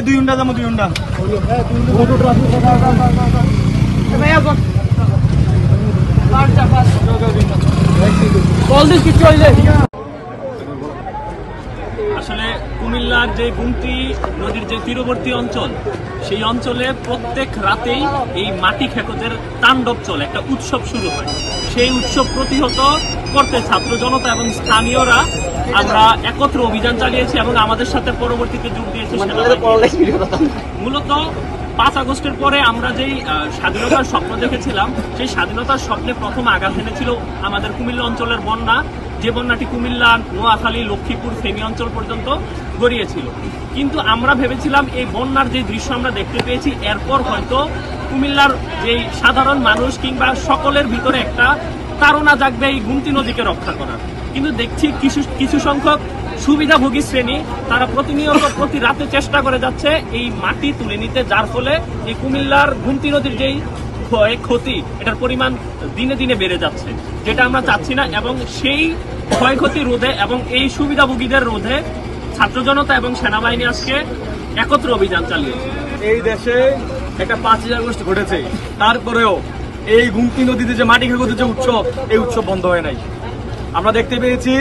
2 ঘন্টা যাবো 2 ঘন্টা আসলে কুমিল্লার যে গুমতি নদীর যে তীরবর্তী অঞ্চল, সেই অঞ্চলে প্রত্যেক রাতেই এই মাটি খেকোদের তাণ্ডব চলে, একটা উৎসব শুরু হয়। সেই উৎসব প্রতিহত করতে ছাত্র জনতা এবং স্থানীয়রা আমরা একত্র অভিযান চালিয়েছি এবং আমাদের সাথে পরবর্তীতে যোগ দিয়েছে মূলত 5 আগস্টের পরে আমরা যেই স্বাধীনতার স্বপ্ন দেখেছিলাম, সেই স্বাধীনতার স্বপ্নে প্রথম আঘাত এনেছিল আমাদের কুমিল্লা অঞ্চলের বন্যা, যে বন্যাটি কুমিল্লা, নোয়াখালী, লক্ষ্মীপুর, ফেনী অঞ্চল পর্যন্ত গড়িয়েছিল। কিন্তু আমরা ভেবেছিলাম এই বন্যার যে দৃশ্য আমরা দেখতে পেয়েছি, এরপর হয়তো কুমিল্লার যেই সাধারণ মানুষ কিংবা সকলের ভিতরে একটা তাড়না জাগবে এই গুমতি নদীকে রক্ষা করার। কিন্তু দেখছি কিছু সংখ্যক সুবিধাভোগী শ্রেণী তারা প্রতিনিয়ত প্রতি রাতে চেষ্টা করে যাচ্ছে এই মাটি তুলে নিতে, যার ফলে এই কুমিল্লার গুমতি নদীর যেই ক্ষতি, এটার পরিমাণ দিনে দিনে বেড়ে যাচ্ছে, যেটা আমরা চাচ্ছি না। এবং সেই ক্ষয়ক্ষতি রোধে এবং এই সুবিধাভোগীদের রোধে ছাত্র জনতা এবং সেনাবাহিনী আজকে একত্র অভিযান চালিয়েছে। এই দেশে একটা 5 আগস্ট ঘটেছে, তারপরেও এই গুমতি নদীতে যে মাটি খেকোদের যে উৎসব, এই উৎসব বন্ধ হয় নাই। আমরা দেখতে পেয়েছি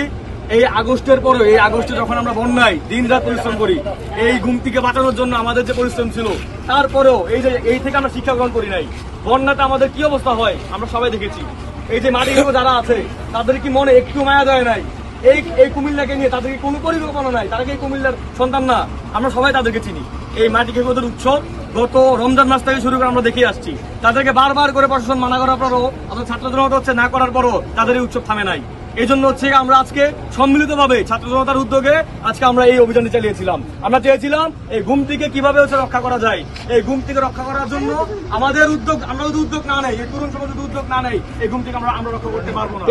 এই আগস্টের পরে, এই আগস্টে যখন আমরা বন্যায় দিন রাত পরিশ্রম করি এই গুমতিকে বাঁচানোর জন্য, আমাদের যে পরিশ্রম ছিল, তারপরেও এই থেকে আমরা শিক্ষা গ্রহণ করি নাই। বন্যাতে আমাদের কি অবস্থা হয় আমরা সবাই দেখেছি। এই যে মাটি খেকো যারা আছে তাদের কি মনে একটু মায়া দেয় নাই? এই কুমিল্লাকে নিয়ে তাদেরকে কোনো পরিকল্পনা নাই? তারা কি কুমিল্লার সন্তান না? আমরা সবাই তাদেরকে চিনি। এই মাটি খেকোদের উৎসব গত রমজান মাস থেকে শুরু করে আমরা দেখে আসছি। তাদেরকে বারবার করে প্রশাসন মানা করার পরও, আমাদের ছাত্র জনতা হচ্ছে না করার পরও তাদের এই উৎসব থামে নাই। এই জন্য হচ্ছে আমরা আজকে সম্মিলিতভাবে ছাত্র জনতার উদ্যোগে আজকে আমরা এই অভিযানটি চালিয়েছিলাম। আমরা চেয়েছিলাম এই গুমতিকে কিভাবে হচ্ছে রক্ষা করা যায়। এই গুমতিকে রক্ষা করার জন্য আমাদের উদ্যোগ, আমরা যদি উদ্যোগ না নেই, এই তরুণ সমাজ যদি উদ্যোগ না নেই, এই গুমতিকে আমরা রক্ষা করতে পারবো না।